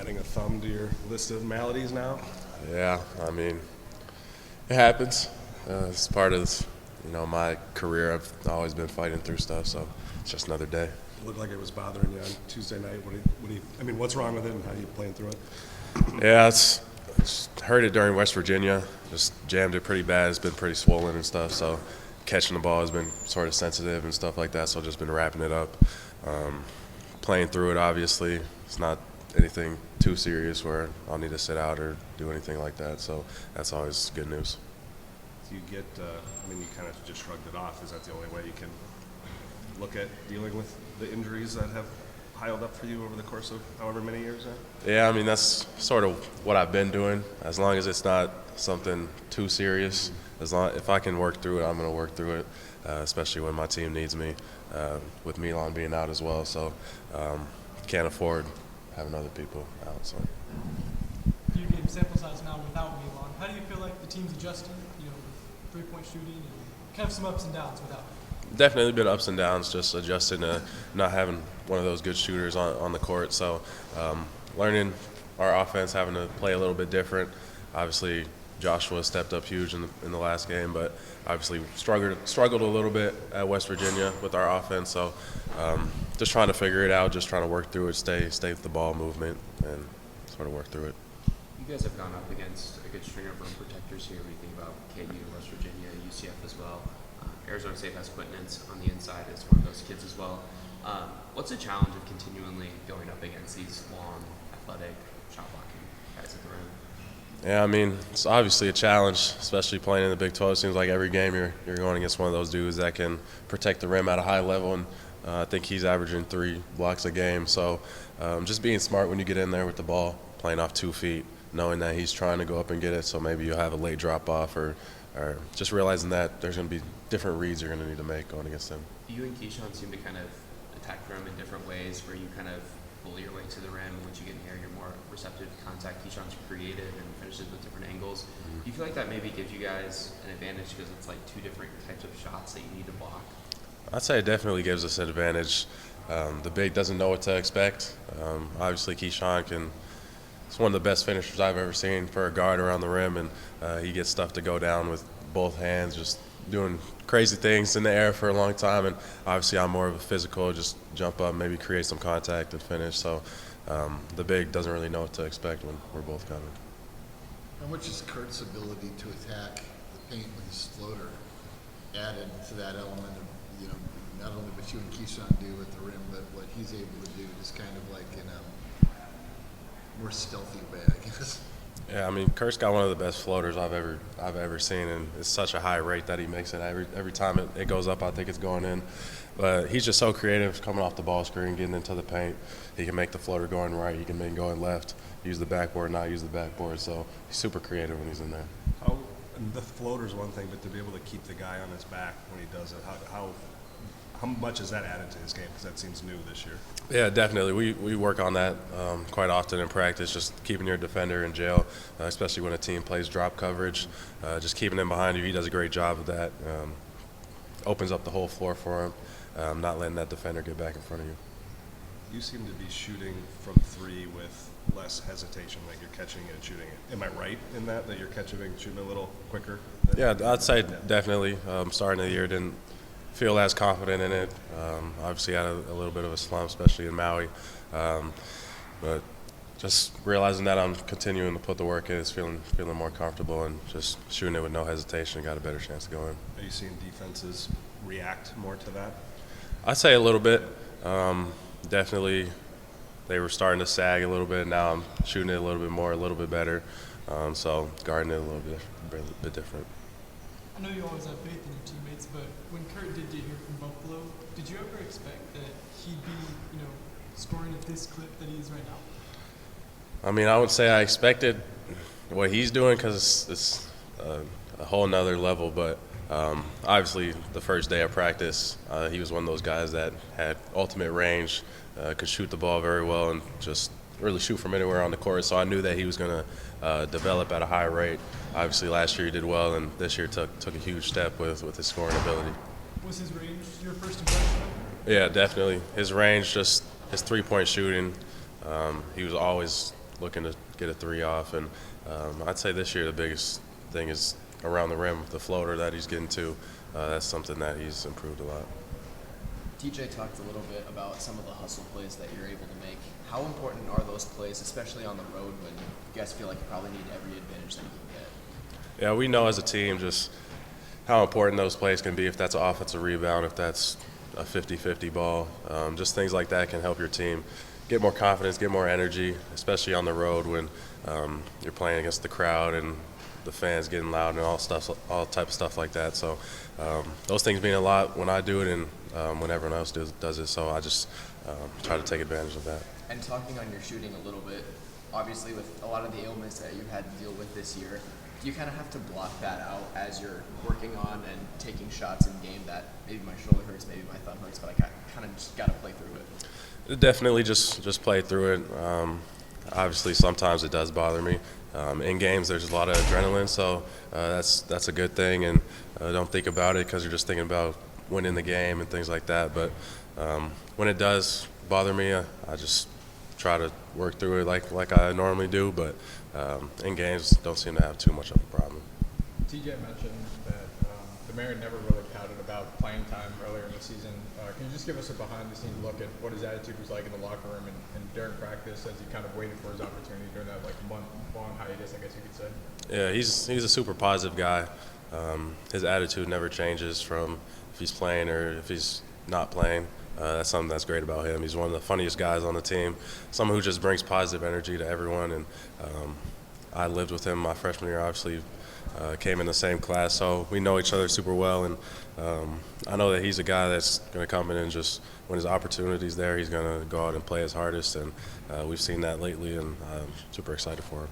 adding a thumb to your list of maladies now? Yeah, I mean, it happens. It's part of my career. I've always been fighting through stuff, so it's just another day. It looked like it was bothering you on Tuesday night. What's wrong with it, and how are you playing through it? Yeah, it's heard it during West Virginia. Just jammed it pretty bad. It's been pretty swollen and stuff. So catching the ball has been sort of sensitive and stuff like that. So just been wrapping it up, playing through it. Obviously, it's not anything too serious where I'll need to sit out or do anything like that. So that's always good news. Do you get? You kind of just shrugged it off. Is that the only way you can look at dealing with the injuries that have piled up for you over the course of however many years now? Yeah, I mean, that's sort of what I've been doing. As long as it's not something too serious, if I can work through it, I'm going to work through it, especially when my team needs me, with Milan being out as well. So can't afford having other people out. So. Few game sample size now without Milan. How do you feel like the team's adjusting, with three-point shooting and kind of some ups and downs without him? Definitely been ups and downs, just adjusting to not having one of those good shooters on the court. So learning our offense, having to play a little bit different. Obviously, Joshua stepped up huge in the last game, but obviously struggled a little bit at West Virginia with our offense. So just trying to figure it out, just trying to work through it, stay with the ball movement, and sort of work through it. You guys have gone up against a good string of rim protectors here when you think about KU, West Virginia, UCF as well. Arizona State has Quentin on the inside as one of those kids as well. What's the challenge of continually going up against these long, athletic, shot-blocking guys at the rim? Yeah, I mean, it's obviously a challenge, especially playing in the Big 12. It seems like every game you're going against one of those dudes that can protect the rim at a high level, and I think he's averaging 3 blocks a game. So just being smart when you get in there with the ball, playing off 2 feet, knowing that he's trying to go up and get it, so maybe you'll have a late drop-off or just realizing that there's going to be different reads you're going to need to make going against him. You and Keyshawn seem to kind of attack the rim in different ways where you kind of bully your way to the rim, and once you get in here, you're more receptive to contact. Keyshawn's creative and finishes with different angles. Mm-hmm. Do you feel like that maybe gives you guys an advantage because it's like 2 different types of shots that you need to block? I'd say it definitely gives us an advantage. The big doesn't know what to expect. Obviously, Keyshawn it's one of the best finishers I've ever seen for a guard around the rim, and he gets stuff to go down with both hands, just doing crazy things in the air for a long time. And obviously I'm more of a physical, just jump up, maybe create some contact and finish. So the big doesn't really know what to expect when we're both coming. How much is Kurt's ability to attack the paint with his floater added to that element of, not only what you and Keyshawn do at the rim, but what he's able to do just kind of like in a more stealthy way, I guess? Yeah, I mean, Kurt's got one of the best floaters I've ever seen, and it's such a high rate that he makes it. Every time it goes up, I think it's going in. But he's just so creative, coming off the ball screen, getting into the paint. He can make the floater going right. He can make it going left, use the backboard, not use the backboard. So he's super creative when he's in there. The floater's one thing, but to be able to keep the guy on his back when he does it, how much has that added to his game? Because that seems new this year. Yeah, definitely. We work on that quite often in practice, just keeping your defender in jail, especially when a team plays drop coverage. Just keeping him behind you. He does a great job of that. Opens up the whole floor for him, not letting that defender get back in front of you. You seem to be shooting from 3 with less hesitation, like you're catching it and shooting it. Am I right in that you're catching and shooting a little quicker? Yeah, I'd say definitely. Starting the year, didn't feel as confident in it. Obviously had a little bit of a slump, especially in Maui. But just realizing that I'm continuing to put the work in, is feeling more comfortable, and just shooting it with no hesitation, got a better chance to go in. Are you seeing defenses react more to that? I'd say a little bit. Definitely they were starting to sag a little bit. Now I'm shooting it a little bit more, a little bit better. So guarding it a little bit different. I know you always have faith in your teammates, but when Kurt did get here from Buffalo, did you ever expect that he'd be, scoring at this clip that he is right now? I mean, I would say I expected what he's doing because it's a whole nother level. But obviously, the first day of practice, he was one of those guys that had ultimate range, could shoot the ball very well, and just really shoot from anywhere on the court. So I knew that he was going to develop at a high rate. Obviously, last year he did well, and this year took a huge step with his scoring ability. Was his range your first impression? Yeah, definitely. His range, just his three-point shooting. He was always looking to get a three off. And I'd say this year the biggest thing is around the rim, the floater that he's getting to. That's something that he's improved a lot. TJ talked a little bit about some of the hustle plays that you're able to make. How important are those plays, especially on the road when you guys feel like you probably need every advantage that you can get? Yeah, we know as a team just how important those plays can be, if that's an offensive rebound, if that's a 50-50 ball. Just things like that can help your team get more confidence, get more energy, especially on the road when you're playing against the crowd and the fans getting loud and all type of stuff like that. So those things mean a lot when I do it and when everyone else does it. So I just try to take advantage of that. And talking on your shooting a little bit, obviously with a lot of the ailments that you've had to deal with this year, do you kind of have to block that out as you're working on and taking shots in game that maybe my shoulder hurts, maybe my thumb hurts, but I kind of just got to play through it? Definitely just play through it. Obviously, sometimes it does bother me. In games, there's a lot of adrenaline, so that's a good thing, and don't think about it because you're just thinking about winning the game and things like that. But when it does bother me, I just try to work through it like I normally do. But in games, don't seem to have too much of a problem. TJ mentioned that the mayor never really touted about playing time earlier in the season. Can you just give us a behind-the-scenes look at what his attitude was like in the locker room and during practice as he kind of waited for his opportunity during that month-long hiatus, I guess you could say? Yeah, he's a super positive guy. His attitude never changes from if he's playing or if he's not playing. That's something that's great about him. He's one of the funniest guys on the team, someone who just brings positive energy to everyone. And I lived with him my freshman year, obviously. Came in the same class, so we know each other super well, and I know that he's a guy that's going to come in and just, when his opportunity's there, he's going to go out and play his hardest, and we've seen that lately, and I'm super excited for him.